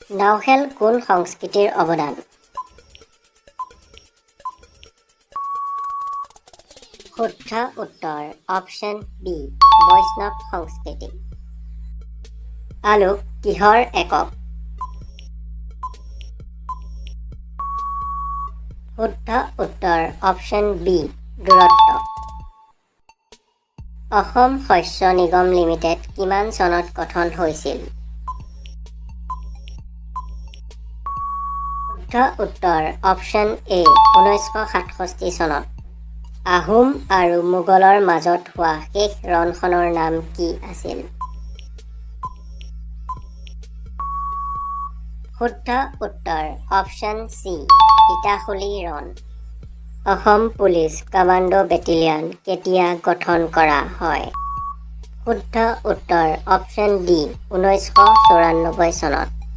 নাওখেল কোন সংস্কৃতিৰ অৱদান? শুদ্ধ উত্তৰ অপশ্যন বি বৈষ্ণৱ সংস্কৃতি। আলোক কিহৰ একক? শুদ্ধ উত্তৰ অপশ্যন বি দূৰত্ব। অসম শস্য নিগম লিমিটেড কিমান চনত গঠন হৈছিল? শুদ্ধ উত্তৰ অপশ্যন এ 1967 চনত। আহোম আৰু মোগলৰ মাজত হোৱা শেষ ৰণখনৰ নাম কি আছিল? শুদ্ধ উত্তৰ অপশ্যন চি ইটাখুলি ৰণ। অসম পুলিচ কামাণ্ডো বেটেলিয়ন কেতিয়া গঠন কৰা হয়? শুদ্ধ উত্তৰ অপশ্যন ডি 1994 চনত।